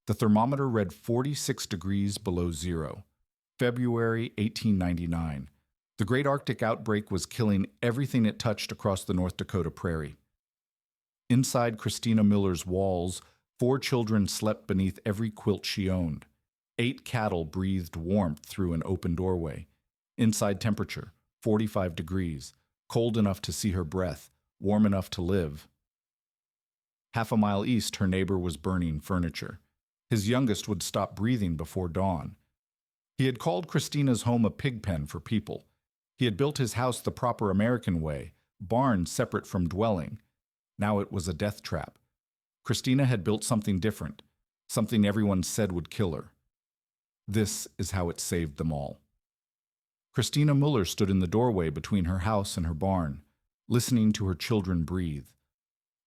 The thermometer read 46 degrees below zero. February 1899. The Great Arctic Outbreak was killing everything it touched across the North Dakota prairie. Inside Christina Miller's walls, 4 children slept beneath every quilt she owned. 8 cattle breathed warmth through an open doorway. Inside temperature, 45 degrees, cold enough to see her breath, warm enough to live. Half a mile east, her neighbor was burning furniture. His youngest would stop breathing before dawn. He had called Christina's home a pig pen for people. He had built his house the proper American way, barn separate from dwelling. Now it was a death trap. Christina had built something different, something everyone said would kill her. This is how it saved them all. Christina Muller stood in the doorway between her house and her barn, listening to her children breathe.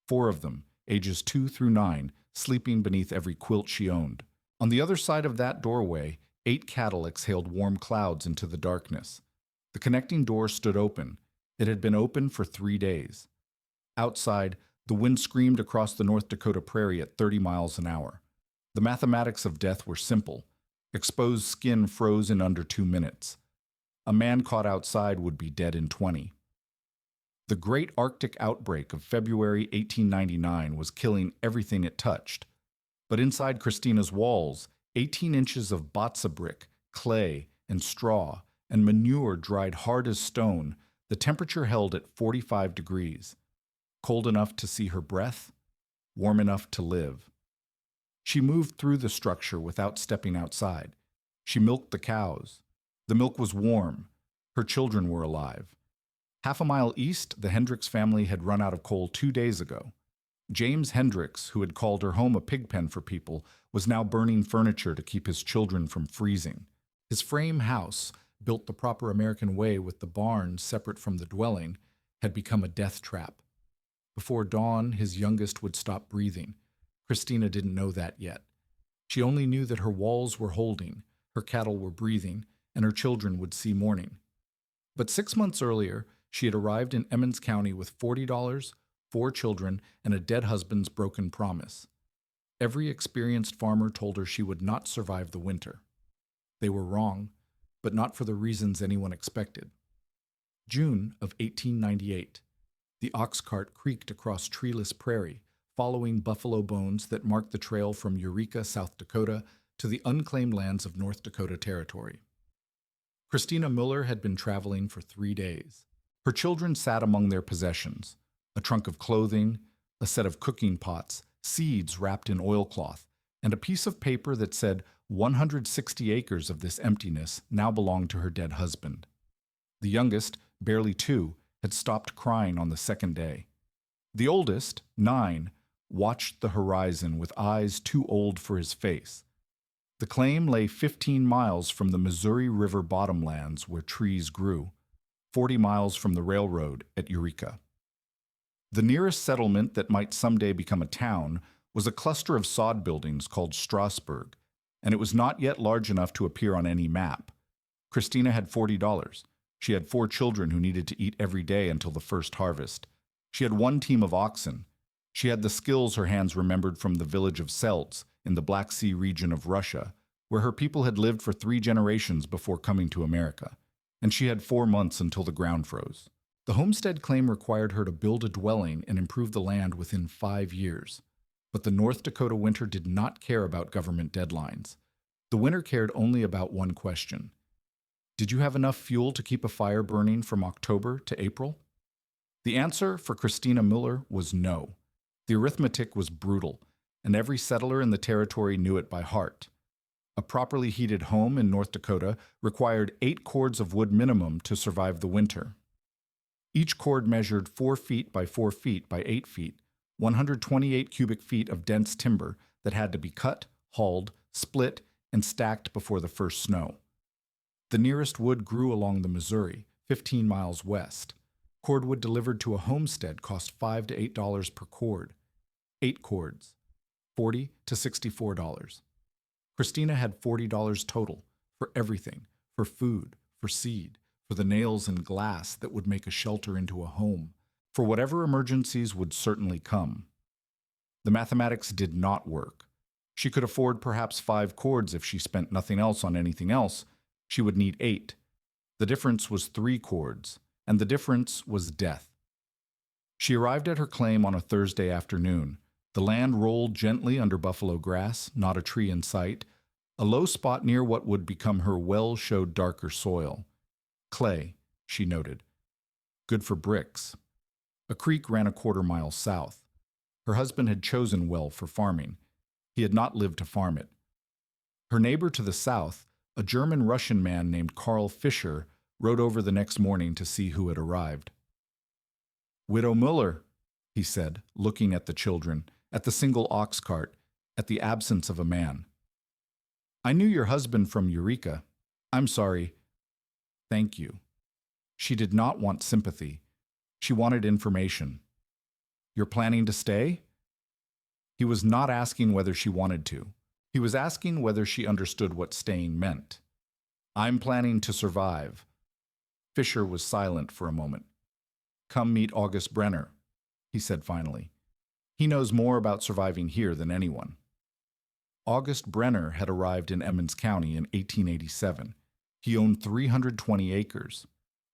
4 of them, ages 2 through 9, sleeping beneath every quilt she owned. On the other side of that doorway, 8 cattle exhaled warm clouds into the darkness. The connecting door stood open. It had been open for 3 days. Outside, the wind screamed across the North Dakota prairie at 30 miles an hour. The mathematics of death were simple. Exposed skin froze in under 2 minutes. A man caught outside would be dead in 20. The Great Arctic Outbreak of February 1899 was killing everything it touched. But inside Christina's walls, 18 inches of batsa brick, clay, and straw, and manure dried hard as stone, the temperature held at 45 degrees. Cold enough to see her breath, warm enough to live. She moved through the structure without stepping outside. She milked the cows. The milk was warm. Her children were alive. Half a mile east, the Hendricks family had run out of coal 2 days ago. James Hendricks, who had called her home a pig pen for people, was now burning furniture to keep his children from freezing. His frame house, built the proper American way with the barn separate from the dwelling, had become a death trap. Before dawn, his youngest would stop breathing. Christina didn't know that yet. She only knew that her walls were holding, her cattle were breathing, and her children would see morning. But 6 months earlier, she had arrived in Emmons County with $40, 4 children, and a dead husband's broken promise. Every experienced farmer told her she would not survive the winter. They were wrong, but not for the reasons anyone expected. June of 1898. The ox cart creaked across treeless prairie, following buffalo bones that marked the trail from Eureka, South Dakota, to the unclaimed lands of North Dakota Territory. Christina Muller had been traveling for 3 days. Her children sat among their possessions: a trunk of clothing, a set of cooking pots, seeds wrapped in oilcloth, and a piece of paper that said 160 acres of this emptiness now belonged to her dead husband. The youngest, barely 2, had stopped crying on the 2nd day. The oldest, 9, watched the horizon with eyes too old for his face. The claim lay 15 miles from the Missouri River bottomlands where trees grew, 40 miles from the railroad at Eureka. The nearest settlement that might someday become a town was a cluster of sod buildings called Strasburg, and it was not yet large enough to appear on any map. Christina had $40. She had 4 children who needed to eat every day until the first harvest. She had 1 team of oxen. She had the skills her hands remembered from the village of Seltz in the Black Sea region of Russia, where her people had lived for 3 generations before coming to America. And she had 4 months until the ground froze. The homestead claim required her to build a dwelling and improve the land within 5 years. But the North Dakota winter did not care about government deadlines. The winter cared only about one question. Did you have enough fuel to keep a fire burning from October to April? The answer for Christina Muller was no. The arithmetic was brutal, and every settler in the territory knew it by heart. A properly heated home in North Dakota required 8 cords of wood minimum to survive the winter. Each cord measured 4 feet by 4 feet by 8 feet, 128 cubic feet of dense timber that had to be cut, hauled, split, and stacked before the first snow. The nearest wood grew along the Missouri, 15 miles west. Cordwood delivered to a homestead cost $5 to $8 per cord. 8 cords, $40 to $64. Christina had $40 total for everything, for food, for seed, for the nails and glass that would make a shelter into a home, for whatever emergencies would certainly come. The mathematics did not work. She could afford perhaps 5 cords if she spent nothing else on anything else. She would need 8. The difference was 3 cords, and the difference was death. She arrived at her claim on a Thursday afternoon. The land rolled gently under buffalo grass, not a tree in sight. A low spot near what would become her well showed darker soil. Clay, she noted. Good for bricks. A creek ran a quarter-mile south. Her husband had chosen well for farming. He had not lived to farm it. Her neighbor to the south, a German-Russian man named Karl Fischer, rode over the next morning to see who had arrived. "Widow Muller," he said, looking at the children, at the single ox cart, at the absence of a man. "I knew your husband from Eureka. I'm sorry." "Thank you." She did not want sympathy. She wanted information. "You're planning to stay?" He was not asking whether she wanted to. He was asking whether she understood what staying meant. "I'm planning to survive." Fisher was silent for a moment. "Come meet August Brenner," he said finally. "He knows more about surviving here than anyone." August Brenner had arrived in Emmons County in 1887. He owned 320 acres.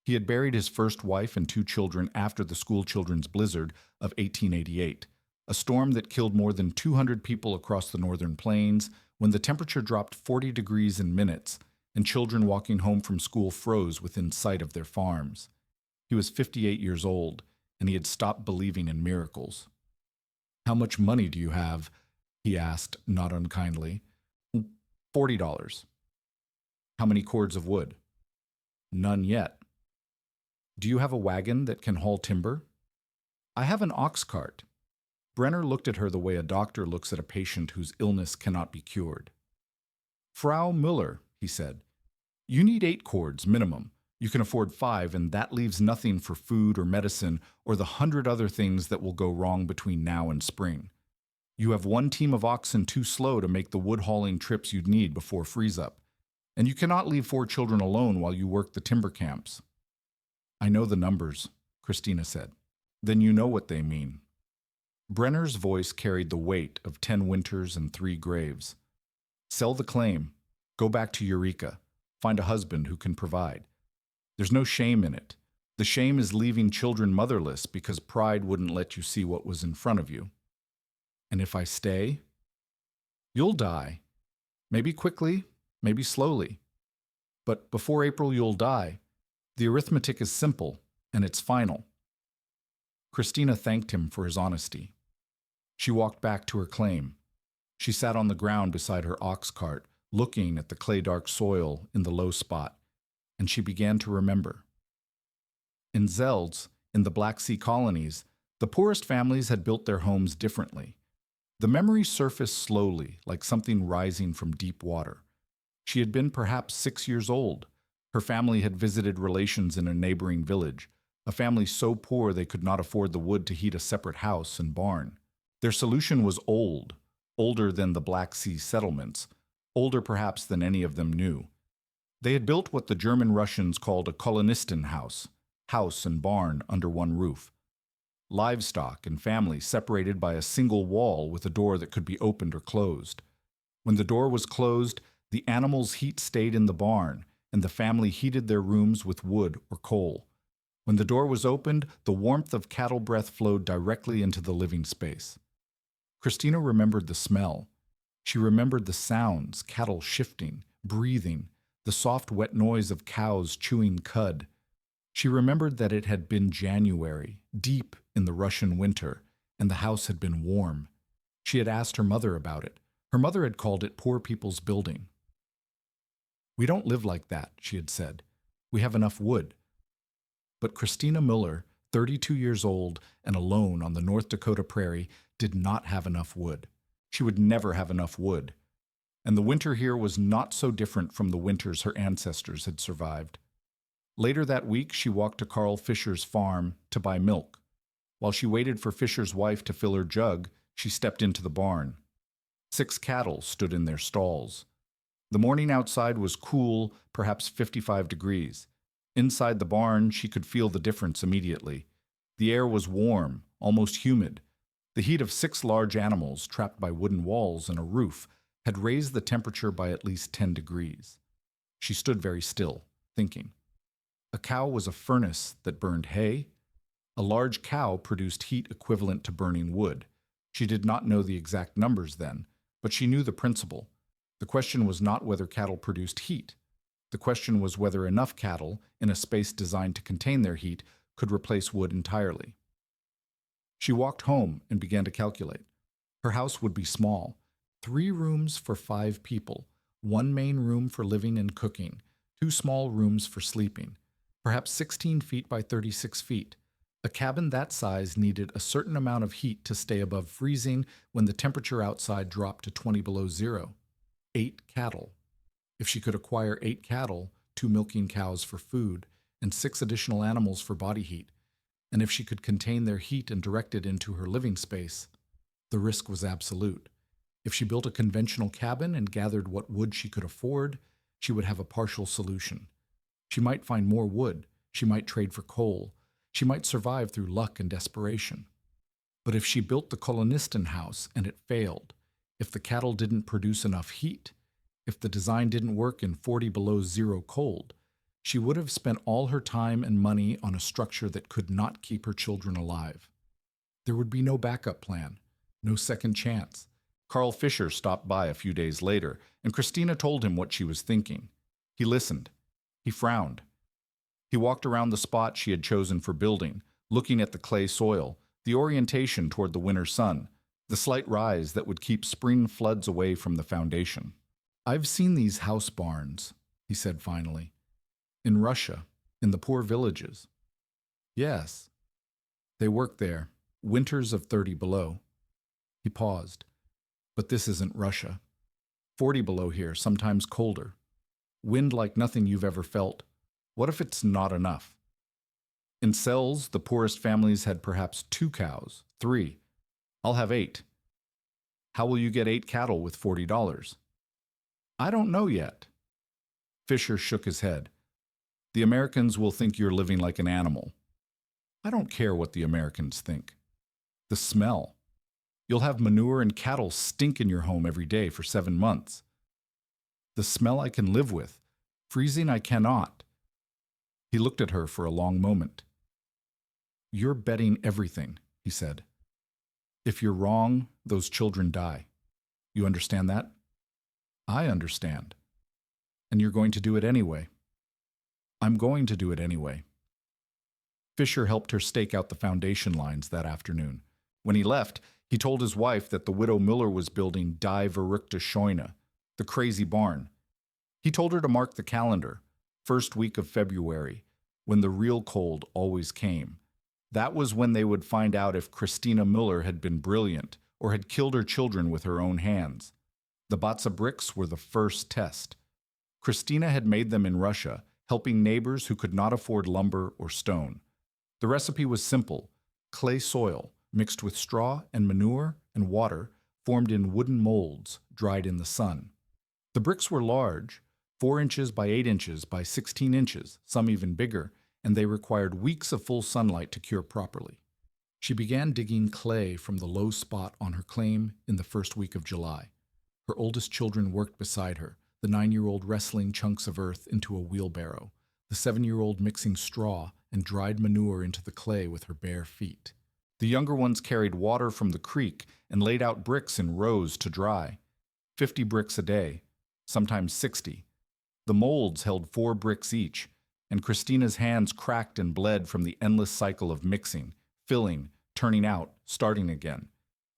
He had buried his first wife and 2 children after the schoolchildren's blizzard of 1888, a storm that killed more than 200 people across the northern plains when the temperature dropped 40 degrees in minutes and children walking home from school froze within sight of their farms. He was 58 years old, and he had stopped believing in miracles. "How much money do you have?" he asked, not unkindly. $40. "How many cords of wood?" "None yet." "Do you have a wagon that can haul timber?" "I have an ox cart." Brenner looked at her the way a doctor looks at a patient whose illness cannot be cured. "Frau Müller," he said, "you need 8 cords minimum. You can afford 5, and that leaves nothing for food or medicine or the 100 other things that will go wrong between now and spring. You have 1 team of oxen too slow to make the wood-hauling trips you'd need before freeze-up, and you cannot leave 4 children alone while you work the timber camps." "I know the numbers," Christina said. "Then you know what they mean." Brenner's voice carried the weight of 10 winters and 3 graves. "Sell the claim. Go back to Eureka. Find a husband who can provide. There's no shame in it. The shame is leaving children motherless because pride wouldn't let you see what was in front of you." "And if I stay?" "You'll die. Maybe quickly, maybe slowly. But before April you'll die. The arithmetic is simple, and it's final." Christina thanked him for his honesty. She walked back to her claim. She sat on the ground beside her ox cart, looking at the clay-dark soil in the low spot, and she began to remember. In Zeldz, in the Black Sea colonies, the poorest families had built their homes differently. The memory surfaced slowly, like something rising from deep water. She had been perhaps 6 years old. Her family had visited relations in a neighboring village, a family so poor they could not afford the wood to heat a separate house and barn. Their solution was old, older than the Black Sea settlements, older perhaps than any of them knew. They had built what the German-Russians called a kolonistenhaus, house and barn under one roof. Livestock and family separated by a single wall with a door that could be opened or closed. When the door was closed, the animals' heat stayed in the barn, and the family heated their rooms with wood or coal. When the door was opened, the warmth of cattle breath flowed directly into the living space. Christina remembered the smell. She remembered the sounds, cattle shifting, breathing, the soft wet noise of cows chewing cud. She remembered that it had been January, deep in the Russian winter, and the house had been warm. She had asked her mother about it. Her mother had called it poor people's building. "We don't live like that," she had said. "We have enough wood." But Christina Müller, 32 years old and alone on the North Dakota prairie, did not have enough wood. She would never have enough wood. And the winter here was not so different from the winters her ancestors had survived. Later that week, she walked to Carl Fisher's farm to buy milk. While she waited for Fisher's wife to fill her jug, she stepped into the barn. 6 cattle stood in their stalls. The morning outside was cool, perhaps 55 degrees. Inside the barn, she could feel the difference immediately. The air was warm, almost humid. The heat of 6 large animals trapped by wooden walls and a roof, had raised the temperature by at least 10 degrees. She stood very still, thinking. A cow was a furnace that burned hay. A large cow produced heat equivalent to burning wood. She did not know the exact numbers then, but she knew the principle. The question was not whether cattle produced heat. The question was whether enough cattle, in a space designed to contain their heat, could replace wood entirely. She walked home and began to calculate. Her house would be small, 3 rooms for 5 people, 1 main room for living and cooking, 2 small rooms for sleeping, perhaps 16 feet by 36 feet. A cabin that size needed a certain amount of heat to stay above freezing when the temperature outside dropped to 20 below zero. 8 cattle. If she could acquire 8 cattle, 2 milking cows for food, and 6 additional animals for body heat, and if she could contain their heat and direct it into her living space, the risk was absolute. If she built a conventional cabin and gathered what wood she could afford, she would have a partial solution. She might find more wood, she might trade for coal, she might survive through luck and desperation. But if she built the kolonistenhaus and it failed, if the cattle didn't produce enough heat, if the design didn't work in 40 below zero cold, she would have spent all her time and money on a structure that could not keep her children alive. There would be no backup plan, no second chance. Carl Fisher stopped by a few days later, and Christina told him what she was thinking. He listened. He frowned. He walked around the spot she had chosen for building, looking at the clay soil, the orientation toward the winter sun, the slight rise that would keep spring floods away from the foundation. "I've seen these house barns," he said finally. "In Russia, in the poor villages." "Yes." "They work there, winters of 30 below." He paused. "But this isn't Russia. 40 below here, sometimes colder. Wind like nothing you've ever felt. What if it's not enough?" In cells, the poorest families had perhaps 2 cows, 3. "I'll have 8. "How will you get 8 cattle with $40? "I don't know yet." Fisher shook his head. "The Americans will think you're living like an animal." "I don't care what the Americans think." "The smell. You'll have manure and cattle stink in your home every day for 7 months." "The smell I can live with. Freezing I cannot." He looked at her for a long moment. "You're betting everything," he said. "If you're wrong, those children die. You understand that?" "I understand." "And you're going to do it anyway." "I'm going to do it anyway." Fisher helped her stake out the foundation lines that afternoon. When he left, he told his wife that the widow Miller was building Die Verrückte Scheune, the crazy barn. He told her to mark the calendar, first week of February, when the real cold always came. That was when they would find out if Christina Miller had been brilliant or had killed her children with her own hands. The Batza bricks were the first test. Christina had made them in Russia, helping neighbors who could not afford lumber or stone. The recipe was simple: clay soil, mixed with straw and manure and water, formed in wooden molds, dried in the sun. The bricks were large, 4 inches by 8 inches by 16 inches, some even bigger, and they required weeks of full sunlight to cure properly. She began digging clay from the low spot on her claim in the first week of July. Her oldest children worked beside her, the 9-year-old wrestling chunks of earth into a wheelbarrow, the 7-year-old mixing straw and dried manure into the clay with her bare feet. The younger ones carried water from the creek and laid out bricks in rows to dry. 50 bricks a day, sometimes 60. The molds held 4 bricks each, and Christina's hands cracked and bled from the endless cycle of mixing, filling, turning out, starting again.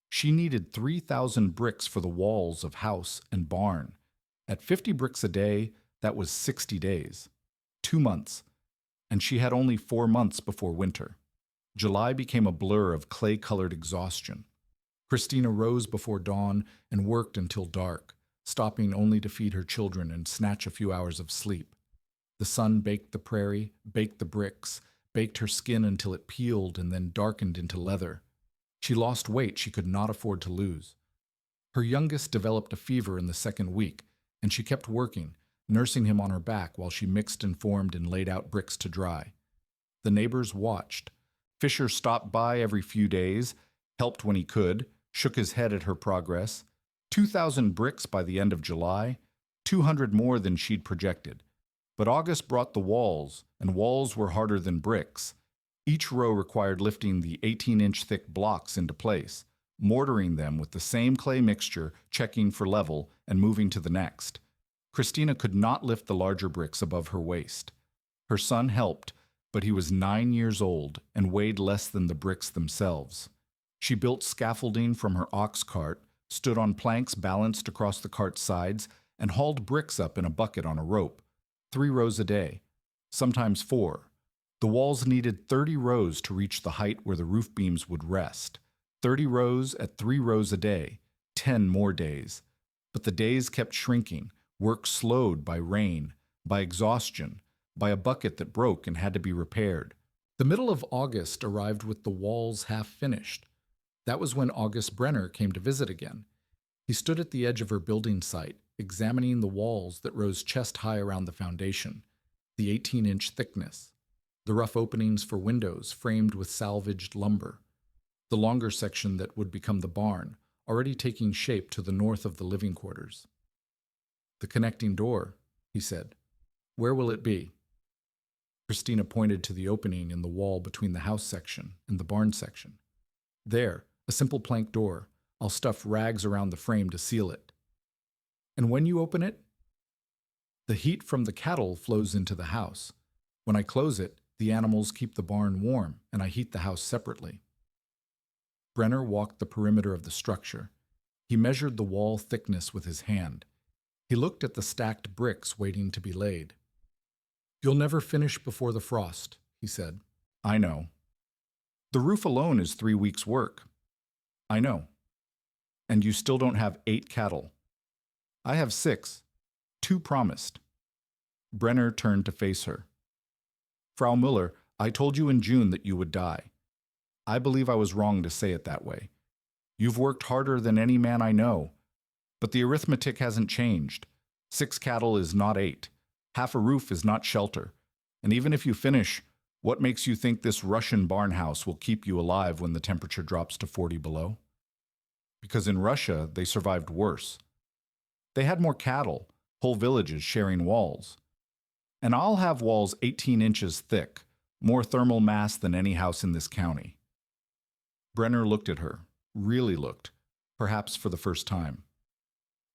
She needed 3,000 bricks for the walls of house and barn. At 50 bricks a day, that was 60 days. 2 months, and she had only 4 months before winter. July became a blur of clay-colored exhaustion. Christina rose before dawn and worked until dark, stopping only to feed her children and snatch a few hours of sleep. The sun baked the prairie, baked the bricks, baked her skin until it peeled and then darkened into leather. She lost weight she could not afford to lose. Her youngest developed a fever in the 2nd week, and she kept working, nursing him on her back while she mixed and formed and laid out bricks to dry. The neighbors watched. Fisher stopped by every few days, helped when he could, shook his head at her progress. 2,000 bricks by the end of July, 200 more than she'd projected. But August brought the walls, and walls were harder than bricks. Each row required lifting the 18-inch thick blocks into place, mortaring them with the same clay mixture, checking for level, and moving to the next. Christina could not lift the larger bricks above her waist. Her son helped, but he was 9 years old and weighed less than the bricks themselves. She built scaffolding from her ox cart, stood on planks balanced across the cart's sides, and hauled bricks up in a bucket on a rope, 3 rows a day, sometimes 4. The walls needed 30 rows to reach the height where the roof beams would rest. 30 rows at 3 rows a day, 10 more days. But the days kept shrinking, work slowed by rain, by exhaustion, by a bucket that broke and had to be repaired. The middle of August arrived with the walls half finished. That was when August Brenner came to visit again. He stood at the edge of her building site, examining the walls that rose chest-high around the foundation, the 18-inch thickness, the rough openings for windows framed with salvaged lumber, the longer section that would become the barn, already taking shape to the north of the living quarters. "The connecting door," he said. "Where will it be?" Christina pointed to the opening in the wall between the house section and the barn section. "There, a simple plank door. I'll stuff rags around the frame to seal it." "And when you open it?" "The heat from the cattle flows into the house. When I close it, the animals keep the barn warm, and I heat the house separately." Brenner walked the perimeter of the structure. He measured the wall thickness with his hand. He looked at the stacked bricks waiting to be laid. "You'll never finish before the frost," he said. "I know." "The roof alone is 3 weeks' work." "I know." "And you still don't have 8 cattle." "I have 6. 2 promised." Brenner turned to face her. "Frau Müller, I told you in June that you would die. I believe I was wrong to say it that way. You've worked harder than any man I know, but the arithmetic hasn't changed. 6 cattle is not 8. Half a roof is not shelter. And even if you finish, what makes you think this Russian barn house will keep you alive when the temperature drops to 40 below? Because in Russia, they survived worse. They had more cattle, whole villages sharing walls. And I'll have walls 18 inches thick, more thermal mass than any house in this county." Brenner looked at her, really looked, perhaps for the first time.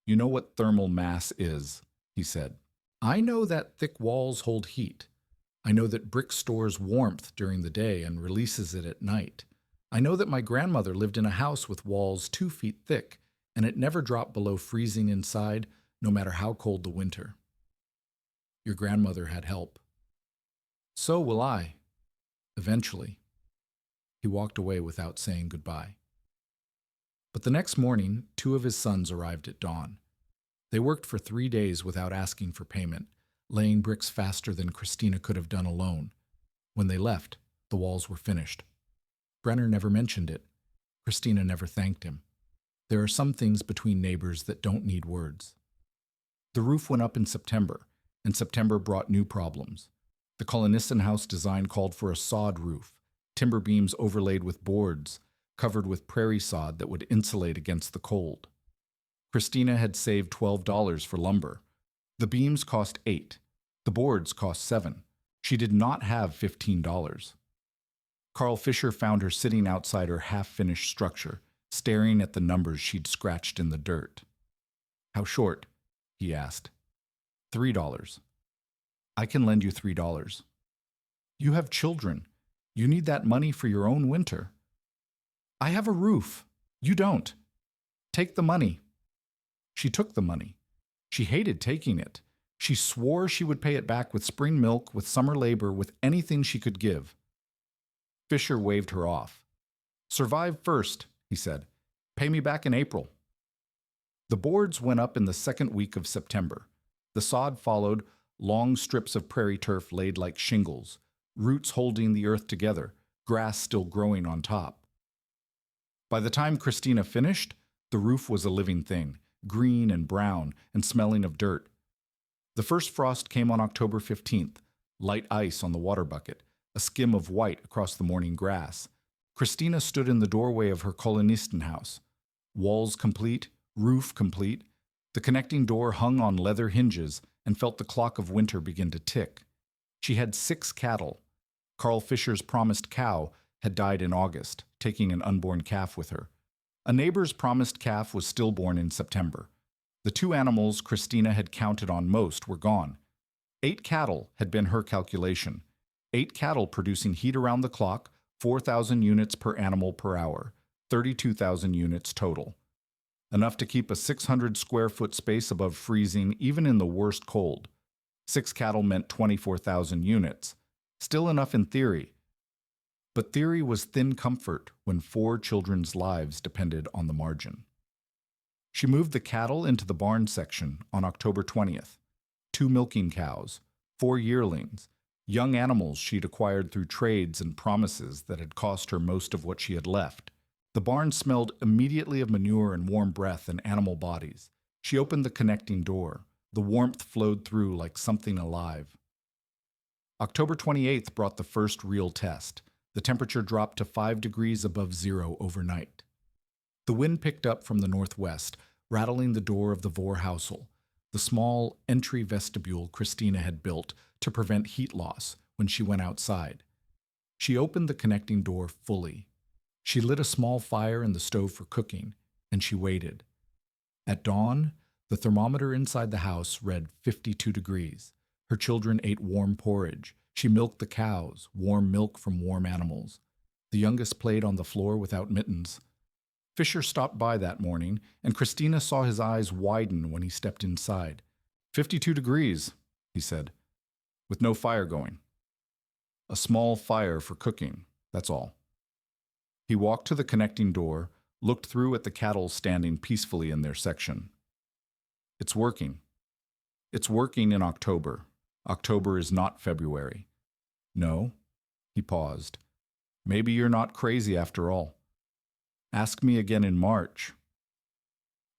"You know what thermal mass is," he said. "I know that thick walls hold heat. I know that brick stores warmth during the day and releases it at night. I know that my grandmother lived in a house with walls 2 feet thick, and it never dropped below freezing inside, no matter how cold the winter. Your grandmother had help. So will I. Eventually." He walked away without saying goodbye. But the next morning, 2 of his sons arrived at dawn. They worked for 3 days without asking for payment, laying bricks faster than Christina could have done alone. When they left, the walls were finished. Brenner never mentioned it. Christina never thanked him. There are some things between neighbors that don't need words. The roof went up in September, and September brought new problems. The kolonistenhaus design called for a sod roof, timber beams overlaid with boards, covered with prairie sod that would insulate against the cold. Christina had saved $12 for lumber. The beams cost $8. The boards cost $7. She did not have $15. Carl Fisher found her sitting outside her half-finished structure, staring at the numbers she'd scratched in the dirt. "How short?" he asked. $3. "I can lend you $3. "You have children. You need that money for your own winter." "I have a roof. You don't. Take the money." She took the money. She hated taking it. She swore she would pay it back with spring milk, with summer labor, with anything she could give. Fisher waved her off. "Survive first," he said. "Pay me back in April." The boards went up in the second week of September. The sod followed, long strips of prairie turf laid like shingles, roots holding the earth together, grass still growing on top. By the time Christina finished, the roof was a living thing, green and brown and smelling of dirt. The first frost came on October 15th, light ice on the water bucket, a skim of white across the morning grass. Christina stood in the doorway of her kolonistenhaus. Walls complete, roof complete, the connecting door hung on leather hinges and felt the clock of winter begin to tick. She had 6 cattle. Carl Fisher's promised cow had died in August, taking an unborn calf with her. A neighbor's promised calf was stillborn in September. The 2 animals Christina had counted on most were gone. 8 cattle had been her calculation. 8 cattle producing heat around the clock, 4,000 units per animal per hour, 32,000 units total. Enough to keep a 600 square foot space above freezing even in the worst cold. 6 cattle meant 24,000 units. Still enough in theory. But theory was thin comfort when 4 children's lives depended on the margin. She moved the cattle into the barn section on October 20th. 2 milking cows, 4 yearlings, young animals she'd acquired through trades and promises that had cost her most of what she had left. The barn smelled immediately of manure and warm breath and animal bodies. She opened the connecting door. The warmth flowed through like something alive. October 28th brought the first real test. The temperature dropped to 5 degrees above zero overnight. The wind picked up from the northwest, rattling the door of the Vore housel, the small entry vestibule Christina had built to prevent heat loss when she went outside. She opened the connecting door fully. She lit a small fire in the stove for cooking, and she waited. At dawn, the thermometer inside the house read 52 degrees. Her children ate warm porridge. She milked the cows, warm milk from warm animals. The youngest played on the floor without mittens. Fisher stopped by that morning, and Christina saw his eyes widen when he stepped inside. 52 degrees, he said, with no fire going. A small fire for cooking, that's all. He walked to the connecting door, looked through at the cattle standing peacefully in their section. It's working. It's working in October. October is not February. No, he paused. Maybe you're not crazy after all. Ask me again in March.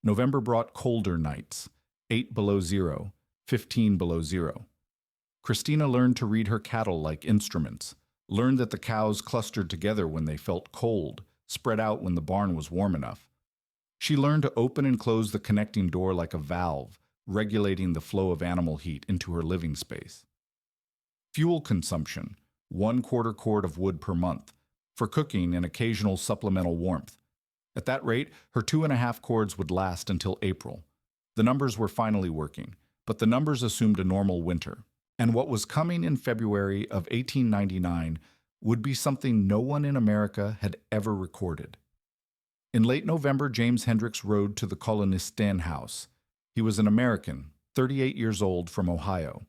November brought colder nights, 8 below zero, 15 below zero. Christina learned to read her cattle like instruments, learned that the cows clustered together when they felt cold, spread out when the barn was warm enough. She learned to open and close the connecting door like a valve, regulating the flow of animal heat into her living space. Fuel consumption, 1/4 quart of wood per month, for cooking and occasional supplemental warmth. At that rate, her 2.5 cords would last until April. The numbers were finally working, but the numbers assumed a normal winter. And what was coming in February of 1899 would be something no one in America had ever recorded. In late November, James Hendricks rode to the kolonistenhaus. He was an American, 38 years old, from Ohio.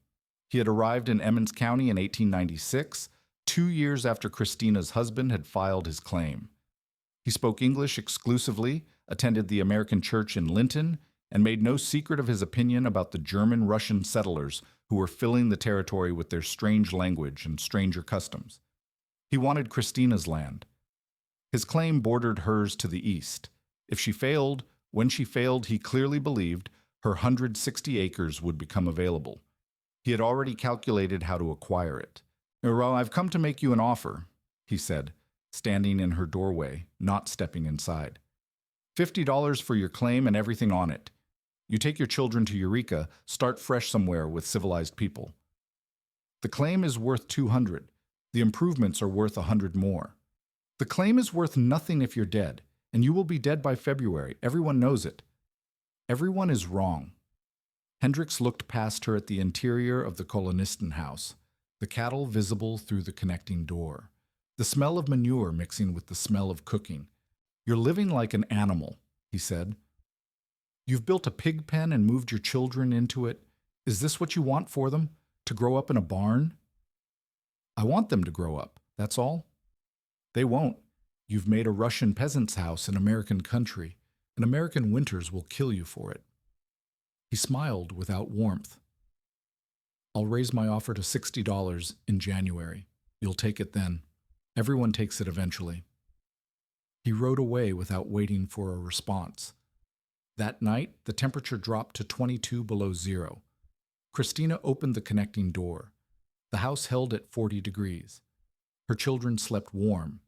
He had arrived in Emmons County in 1896, 2 years after Christina's husband had filed his claim. He spoke English exclusively, attended the American church in Linton, and made no secret of his opinion about the German-Russian settlers who were filling the territory with their strange language and stranger customs. He wanted Christina's land. His claim bordered hers to the east. If she failed, when she failed, he clearly believed her 160 acres would become available. He had already calculated how to acquire it. "Well, I've come to make you an offer," he said, standing in her doorway, not stepping inside. $50 for your claim and everything on it. You take your children to Eureka, start fresh somewhere with civilized people. The claim is worth $200. The improvements are worth $100 more. The claim is worth nothing if you're dead, and you will be dead by February. Everyone knows it. Everyone is wrong. Hendricks looked past her at the interior of the kolonistenhaus, the cattle visible through the connecting door, the smell of manure mixing with the smell of cooking. "You're living like an animal," he said. "You've built a pig pen and moved your children into it. Is this what you want for them? To grow up in a barn?" "I want them to grow up, that's all." "They won't. You've made a Russian peasant's house in American country, and American winters will kill you for it." He smiled without warmth. "I'll raise my offer to $60 in January. You'll take it then. Everyone takes it eventually." He rode away without waiting for a response. That night, the temperature dropped to 22 below zero. Christina opened the connecting door. The house held at 40 degrees. Her children slept warm,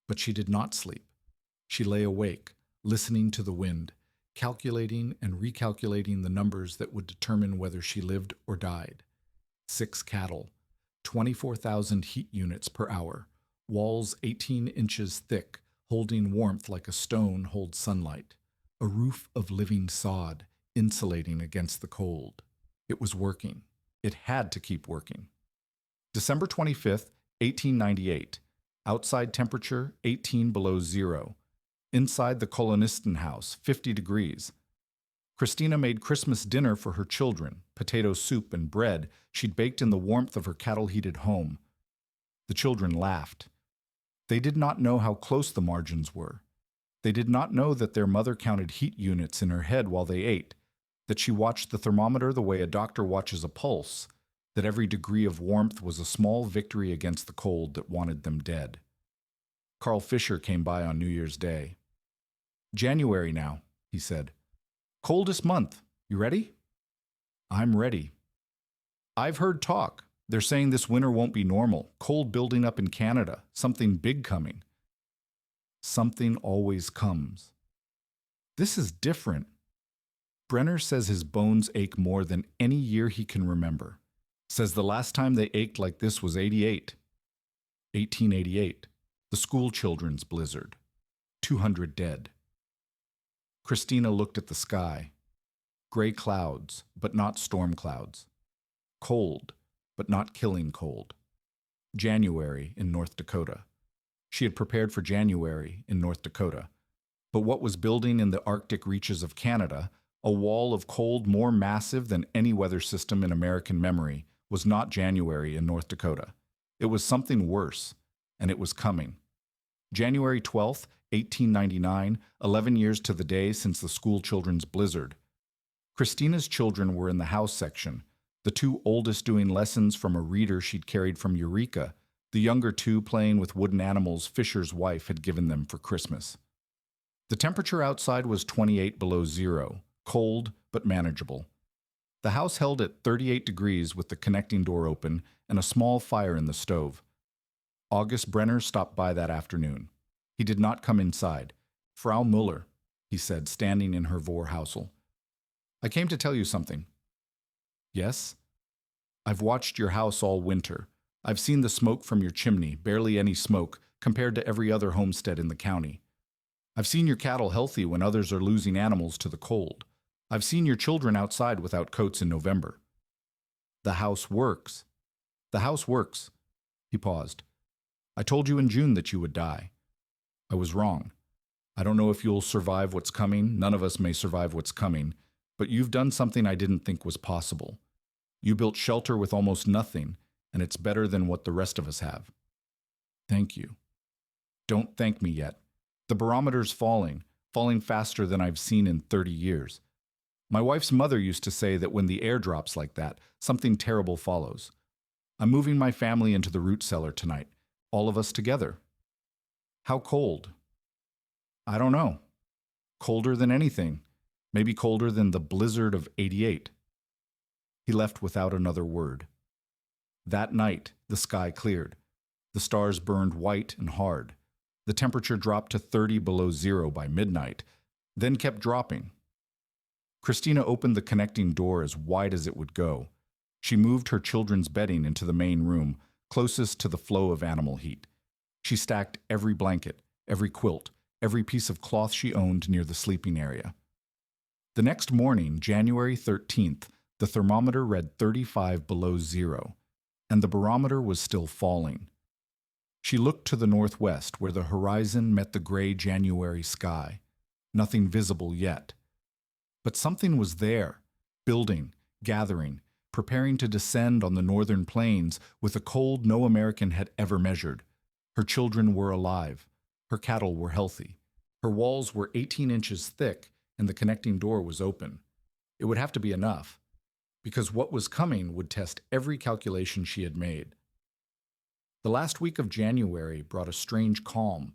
but she did not sleep. She lay awake, listening to the wind, calculating and recalculating the numbers that would determine whether she lived or died. 6 cattle, 24,000 heat units per hour, walls 18 inches thick, holding warmth like a stone holds sunlight, a roof of living sod, insulating against the cold. It was working. It had to keep working. December 25th, 1898. Outside temperature 18 below zero. Inside the kolonistenhaus, 50 degrees. Christina made Christmas dinner for her children, potato soup and bread she'd baked in the warmth of her cattle-heated home. The children laughed. They did not know how close the margins were. They did not know that their mother counted heat units in her head while they ate, that she watched the thermometer the way a doctor watches a pulse, that every degree of warmth was a small victory against the cold that wanted them dead. Carl Fisher came by on New Year's Day. "January now," he said. "Coldest month. You ready?" "I'm ready." "I've heard talk. They're saying this winter won't be normal. Cold building up in Canada. Something big coming." "Something always comes." "This is different." Brenner says his bones ache more than any year he can remember. Says the last time they ached like this was 1888. The school children's blizzard. 200 dead. Christina looked at the sky. Gray clouds, but not storm clouds. Cold, but not killing cold. January in North Dakota. She had prepared for January in North Dakota. But what was building in the Arctic reaches of Canada, a wall of cold more massive than any weather system in American memory, was not January in North Dakota. It was something worse, and it was coming. January 12th, 1899, 11 years to the day since the school children's blizzard. Christina's children were in the house section, the 2 oldest doing lessons from a reader she'd carried from Eureka, the younger 2 playing with wooden animals Fisher's wife had given them for Christmas. The temperature outside was 28 below zero, cold but manageable. The house held at 38 degrees with the connecting door open and a small fire in the stove. August Brenner stopped by that afternoon. He did not come inside. "Frau Muller," he said, standing in her Vorhausel. "I came to tell you something." "Yes?" "I've watched your house all winter. I've seen the smoke from your chimney, barely any smoke, compared to every other homestead in the county. I've seen your cattle healthy when others are losing animals to the cold. I've seen your children outside without coats in November. The house works. The house works." He paused. "I told you in June that you would die. I was wrong. I don't know if you'll survive what's coming. None of us may survive what's coming. But you've done something I didn't think was possible. You built shelter with almost nothing, and it's better than what the rest of us have." "Thank you." "Don't thank me yet. The barometer's falling faster than I've seen in 30 years. My wife's mother used to say that when the air drops like that, something terrible follows. I'm moving my family into the root cellar tonight, all of us together." "How cold?" "I don't know. Colder than anything. Maybe colder than the blizzard of '88. He left without another word. That night, the sky cleared. The stars burned white and hard. The temperature dropped to 30 below zero by midnight, then kept dropping. Christina opened the connecting door as wide as it would go. She moved her children's bedding into the main room, closest to the flow of animal heat. She stacked every blanket, every quilt, every piece of cloth she owned near the sleeping area. The next morning, January 13th, the thermometer read 35 below zero, and the barometer was still falling. She looked to the northwest, where the horizon met the gray January sky. Nothing visible yet. But something was there, building, gathering, preparing to descend on the northern plains with a cold no American had ever measured. Her children were alive. Her cattle were healthy. Her walls were 18 inches thick, and the connecting door was open. It would have to be enough, because what was coming would test every calculation she had made. The last week of January brought a strange calm.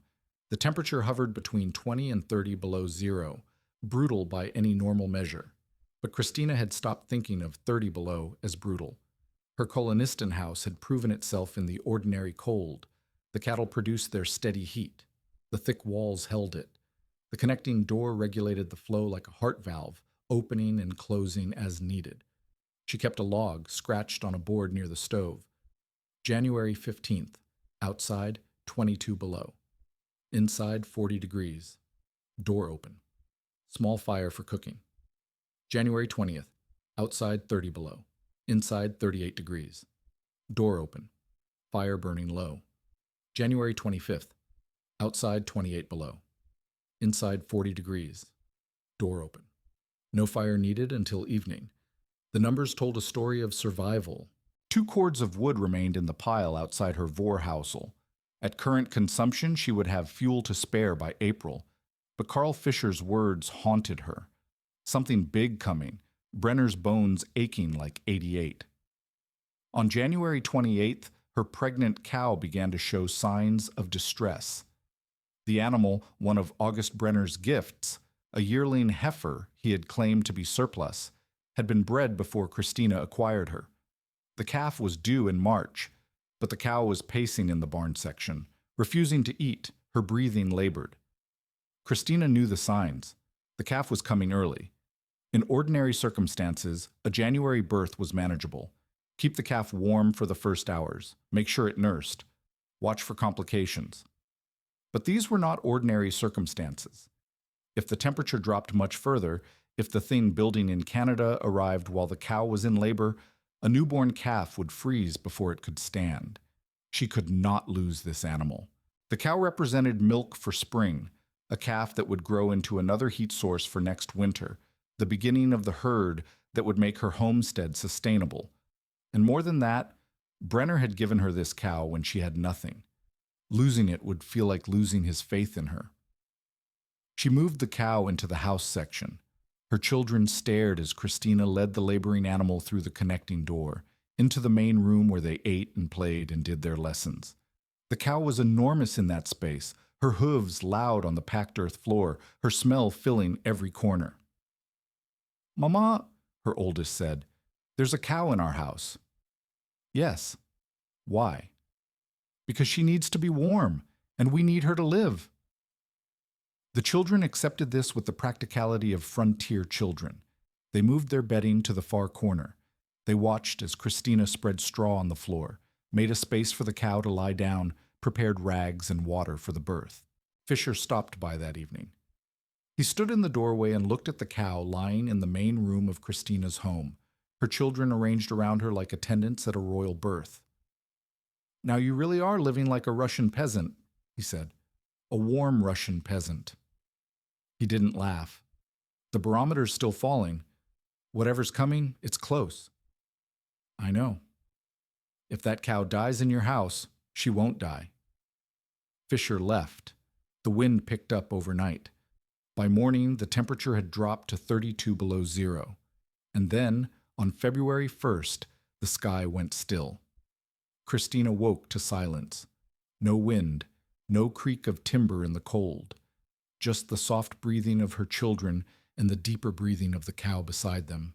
The temperature hovered between 20 and 30 below zero, brutal by any normal measure. But Christina had stopped thinking of 30 below as brutal. Her kolonistenhaus had proven itself in the ordinary cold. The cattle produced their steady heat. The thick walls held it. The connecting door regulated the flow like a heart valve, opening and closing as needed. She kept a log scratched on a board near the stove. January 15th. Outside, 22 below. Inside, 40 degrees. Door open. Small fire for cooking. January 20th. Outside, 30 below. Inside, 38 degrees. Door open. Fire burning low. January 25th. Outside, 28 below. Inside, 40 degrees. Door open. No fire needed until evening. The numbers told a story of survival. 2 cords of wood remained in the pile outside her Vorhausel. At current consumption, she would have fuel to spare by April. But Carl Fischer's words haunted her. Something big coming, Brenner's bones aching like 88. On January 28th, her pregnant cow began to show signs of distress. The animal, one of August Brenner's gifts, a yearling heifer he had claimed to be surplus, had been bred before Christina acquired her. The calf was due in March, but the cow was pacing in the barn section, refusing to eat, her breathing labored. Christina knew the signs. The calf was coming early. In ordinary circumstances, a January birth was manageable. Keep the calf warm for the first hours. Make sure it nursed. Watch for complications. But these were not ordinary circumstances. If the temperature dropped much further, if the thing building in Canada arrived while the cow was in labor, a newborn calf would freeze before it could stand. She could not lose this animal. The cow represented milk for spring, a calf that would grow into another heat source for next winter, the beginning of the herd that would make her homestead sustainable. And more than that, Brenner had given her this cow when she had nothing. Losing it would feel like losing his faith in her. She moved the cow into the house section. Her children stared as Christina led the laboring animal through the connecting door, into the main room where they ate and played and did their lessons. The cow was enormous in that space, her hooves loud on the packed earth floor, her smell filling every corner. "Mama," her oldest said, "there's a cow in our house." "Yes." "Why?" "Because she needs to be warm, and we need her to live." The children accepted this with the practicality of frontier children. They moved their bedding to the far corner. They watched as Christina spread straw on the floor, made a space for the cow to lie down, prepared rags and water for the birth. Fischer stopped by that evening. He stood in the doorway and looked at the cow lying in the main room of Christina's home, her children arranged around her like attendants at a royal birth. "Now you really are living like a Russian peasant," he said. "A warm Russian peasant." He didn't laugh. "The barometer's still falling. Whatever's coming, it's close." "I know. If that cow dies in your house, she won't die." Fischer left. The wind picked up overnight. By morning, the temperature had dropped to 32 below zero. And then, on February 1st, the sky went still. Christina woke to silence. No wind, no creak of timber in the cold. Just the soft breathing of her children and the deeper breathing of the cow beside them.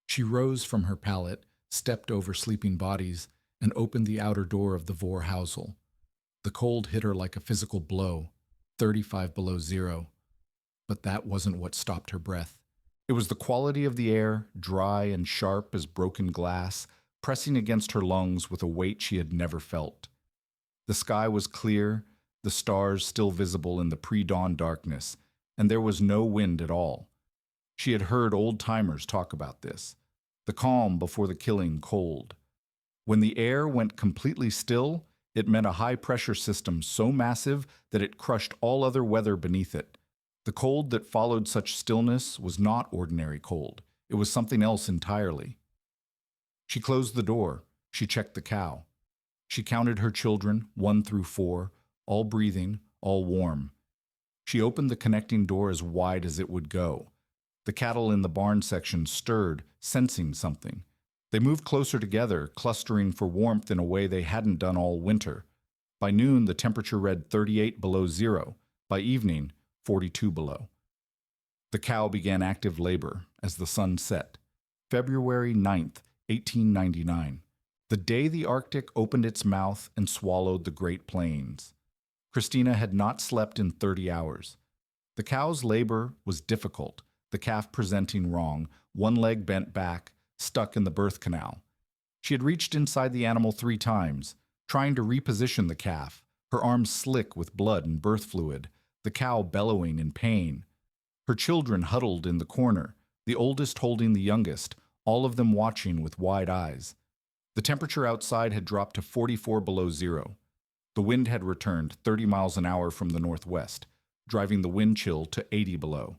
She rose from her pallet, stepped over sleeping bodies, and opened the outer door of the Vorhausel. The cold hit her like a physical blow, 35 below zero. But that wasn't what stopped her breath. It was the quality of the air, dry and sharp as broken glass, pressing against her lungs with a weight she had never felt. The sky was clear, the stars still visible in the pre-dawn darkness, and there was no wind at all. She had heard old-timers talk about this, the calm before the killing cold. When the air went completely still, it meant a high-pressure system so massive that it crushed all other weather beneath it. The cold that followed such stillness was not ordinary cold. It was something else entirely. She closed the door. She checked the cow. She counted her children, 1 through 4, all breathing, all warm. She opened the connecting door as wide as it would go. The cattle in the barn section stirred, sensing something. They moved closer together, clustering for warmth in a way they hadn't done all winter. By noon, the temperature read 38 below zero. By evening, 42 below. The cow began active labor as the sun set. February 9th, 1899. The day the Arctic opened its mouth and swallowed the Great Plains. Christina had not slept in 30 hours. The cow's labor was difficult, the calf presenting wrong, one leg bent back, stuck in the birth canal. She had reached inside the animal 3 times, trying to reposition the calf, her arms slick with blood and birth fluid, the cow bellowing in pain. Her children huddled in the corner, the oldest holding the youngest, all of them watching with wide eyes. The temperature outside had dropped to 44 below zero. The wind had returned 30 miles an hour from the northwest, driving the wind chill to 80 below.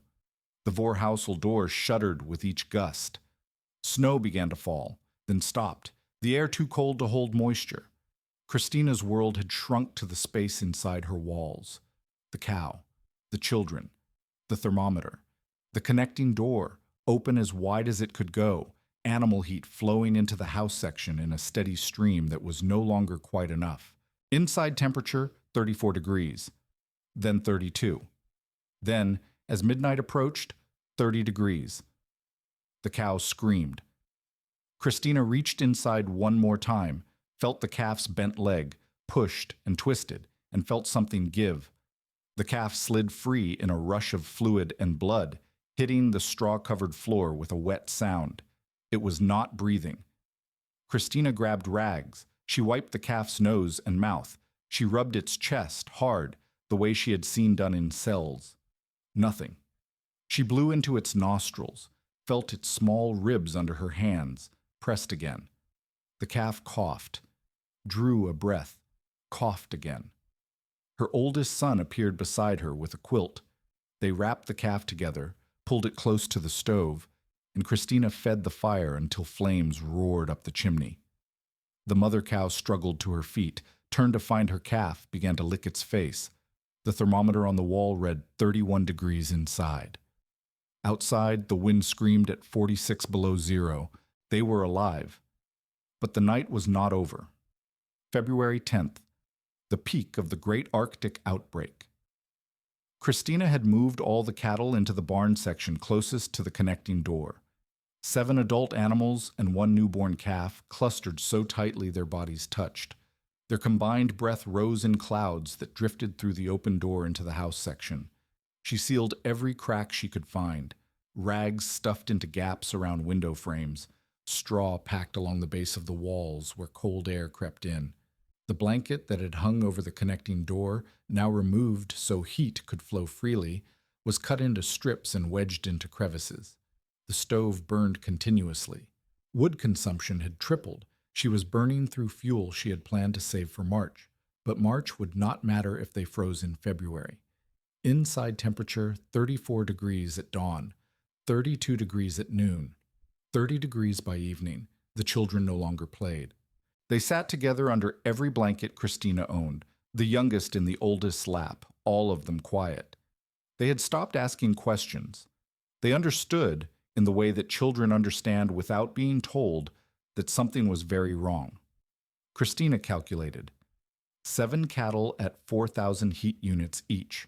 The Vorhausel door shuddered with each gust. Snow began to fall, then stopped, the air too cold to hold moisture. Christina's world had shrunk to the space inside her walls. The cow, the children, the thermometer, the connecting door, open as wide as it could go, animal heat flowing into the house section in a steady stream that was no longer quite enough. Inside temperature, 34 degrees, then 32. Then, as midnight approached, 30 degrees. The cow screamed. Christina reached inside one more time, felt the calf's bent leg, pushed and twisted, and felt something give. The calf slid free in a rush of fluid and blood, hitting the straw-covered floor with a wet sound. It was not breathing. Christina grabbed rags. She wiped the calf's nose and mouth. She rubbed its chest hard, the way she had seen done in cells. Nothing. She blew into its nostrils, felt its small ribs under her hands, pressed again. The calf coughed, drew a breath, coughed again. Her oldest son appeared beside her with a quilt. They wrapped the calf together, pulled it close to the stove, and Christina fed the fire until flames roared up the chimney. The mother cow struggled to her feet, turned to find her calf, began to lick its face. The thermometer on the wall read 31 degrees inside. Outside, the wind screamed at 46 below zero. They were alive. But the night was not over. February 10th, the peak of the great Arctic outbreak. Christina had moved all the cattle into the barn section closest to the connecting door. 7 adult animals and 1 newborn calf clustered so tightly their bodies touched. Their combined breath rose in clouds that drifted through the open door into the house section. She sealed every crack she could find, rags stuffed into gaps around window frames, straw packed along the base of the walls where cold air crept in. The blanket that had hung over the connecting door, now removed so heat could flow freely, was cut into strips and wedged into crevices. The stove burned continuously. Wood consumption had tripled. She was burning through fuel she had planned to save for March, but March would not matter if they froze in February. Inside temperature 34 degrees at dawn, 32 degrees at noon, 30 degrees by evening. The children no longer played. They sat together under every blanket Christina owned, the youngest in the oldest's lap, all of them quiet. They had stopped asking questions. They understood, in the way that children understand without being told, that something was very wrong. Christina calculated. 7 cattle at 4,000 heat units each,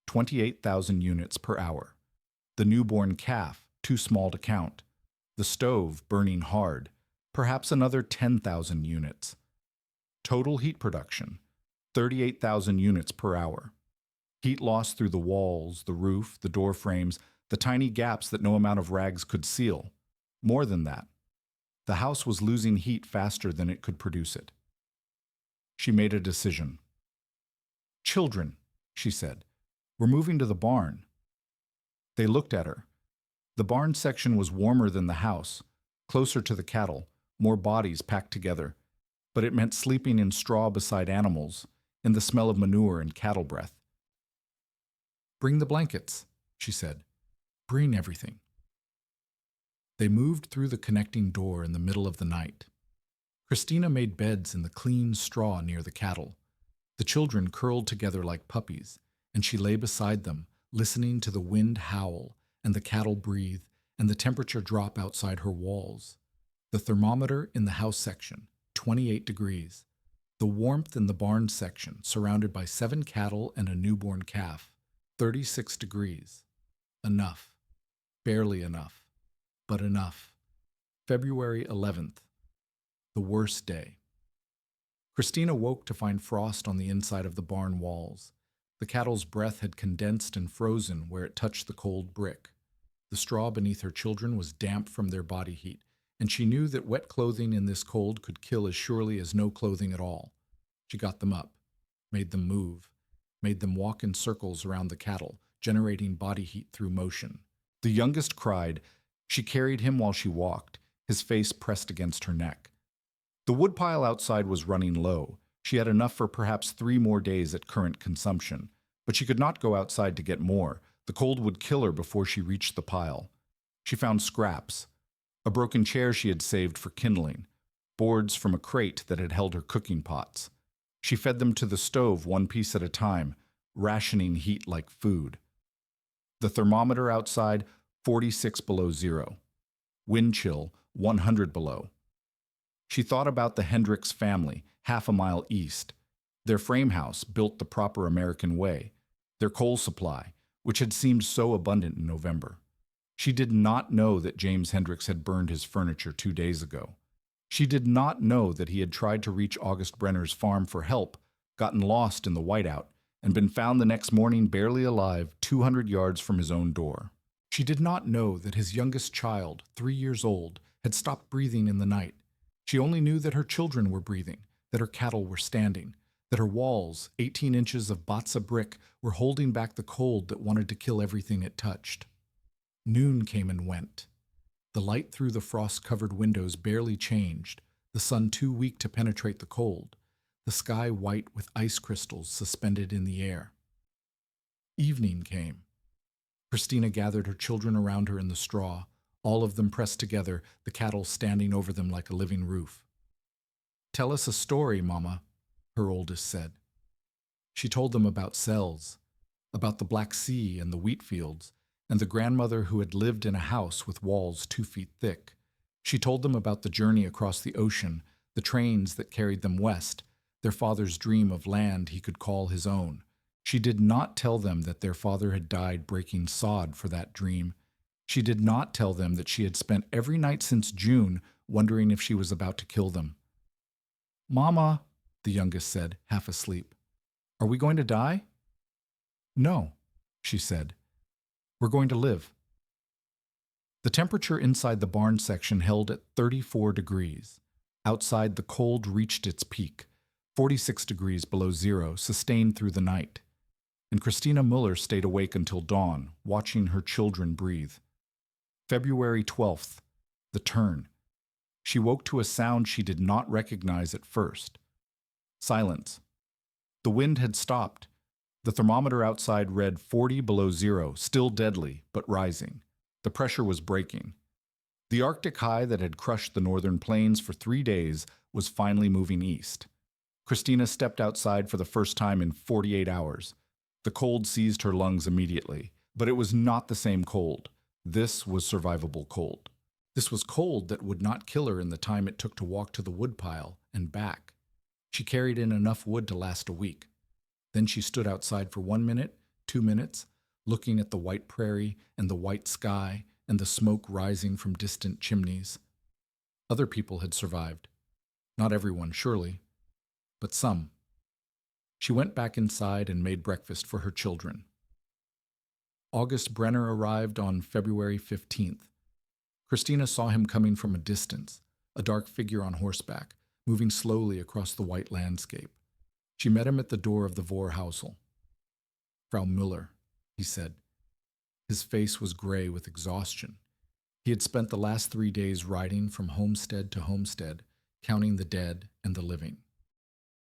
28,000 units per hour. The newborn calf, too small to count. The stove burning hard, perhaps another 10,000 units. Total heat production, 38,000 units per hour. Heat loss through the walls, the roof, the door frames, the tiny gaps that no amount of rags could seal. More than that. The house was losing heat faster than it could produce it. She made a decision. "Children," she said, "we're moving to the barn." They looked at her. The barn section was warmer than the house, closer to the cattle, more bodies packed together, but it meant sleeping in straw beside animals, in the smell of manure and cattle breath. "Bring the blankets," she said. "Bring everything." They moved through the connecting door in the middle of the night. Christina made beds in the clean straw near the cattle. The children curled together like puppies, and she lay beside them, listening to the wind howl and the cattle breathe and the temperature drop outside her walls. The thermometer in the house section, 28 degrees. The warmth in the barn section, surrounded by 7 cattle and a newborn calf, 36 degrees. Enough. Barely enough. But enough. February 11th. The worst day. Christina woke to find frost on the inside of the barn walls. The cattle's breath had condensed and frozen where it touched the cold brick. The straw beneath her children was damp from their body heat, and she knew that wet clothing in this cold could kill as surely as no clothing at all. She got them up, made them move, made them walk in circles around the cattle, generating body heat through motion. The youngest cried. She carried him while she walked, his face pressed against her neck. The woodpile outside was running low. She had enough for perhaps 3 more days at current consumption, but she could not go outside to get more. The cold would kill her before she reached the pile. She found scraps, a broken chair she had saved for kindling, boards from a crate that had held her cooking pots. She fed them to the stove 1 piece at a time, rationing heat like food. The thermometer outside, 46 below zero. Wind chill, 100 below. She thought about the Hendricks family, half a mile east. Their frame house, built the proper American way. Their coal supply, which had seemed so abundant in November. She did not know that James Hendricks had burned his furniture 2 days ago. She did not know that he had tried to reach August Brenner's farm for help, gotten lost in the whiteout, and been found the next morning barely alive 200 yards from his own door. She did not know that his youngest child, 3 years old, had stopped breathing in the night. She only knew that her children were breathing, that her cattle were standing, that her walls, 18 inches of batsa brick, were holding back the cold that wanted to kill everything it touched. Noon came and went. The light through the frost-covered windows barely changed, the sun too weak to penetrate the cold, the sky white with ice crystals suspended in the air. Evening came. Christina gathered her children around her in the straw, all of them pressed together, the cattle standing over them like a living roof. "Tell us a story, Mama," her oldest said. She told them about cells, about the Black Sea and the wheat fields, and the grandmother who had lived in a house with walls 2 feet thick. She told them about the journey across the ocean, the trains that carried them west, their father's dream of land he could call his own. She did not tell them that their father had died breaking sod for that dream. She did not tell them that she had spent every night since June wondering if she was about to kill them. "Mama," the youngest said, half asleep, "are we going to die?" "No," she said. "We're going to live." The temperature inside the barn section held at 34 degrees. Outside, the cold reached its peak, 46 degrees below zero, sustained through the night. And Christina Muller stayed awake until dawn, watching her children breathe. February 12th, the turn. She woke to a sound she did not recognize at first. Silence. The wind had stopped. The thermometer outside read 40 below zero, still deadly, but rising. The pressure was breaking. The Arctic high that had crushed the northern plains for 3 days was finally moving east. Christina stepped outside for the first time in 48 hours. The cold seized her lungs immediately, but it was not the same cold. This was survivable cold. This was cold that would not kill her in the time it took to walk to the woodpile and back. She carried in enough wood to last a week. Then she stood outside for 1 minute, 2 minutes, looking at the white prairie and the white sky and the smoke rising from distant chimneys. Other people had survived. Not everyone, surely, but some. She went back inside and made breakfast for her children. August Brenner arrived on February 15th. Christina saw him coming from a distance, a dark figure on horseback, moving slowly across the white landscape. She met him at the door of the Vorhausel. "Frau Müller," he said. His face was gray with exhaustion. He had spent the last 3 days riding from homestead to homestead, counting the dead and the living.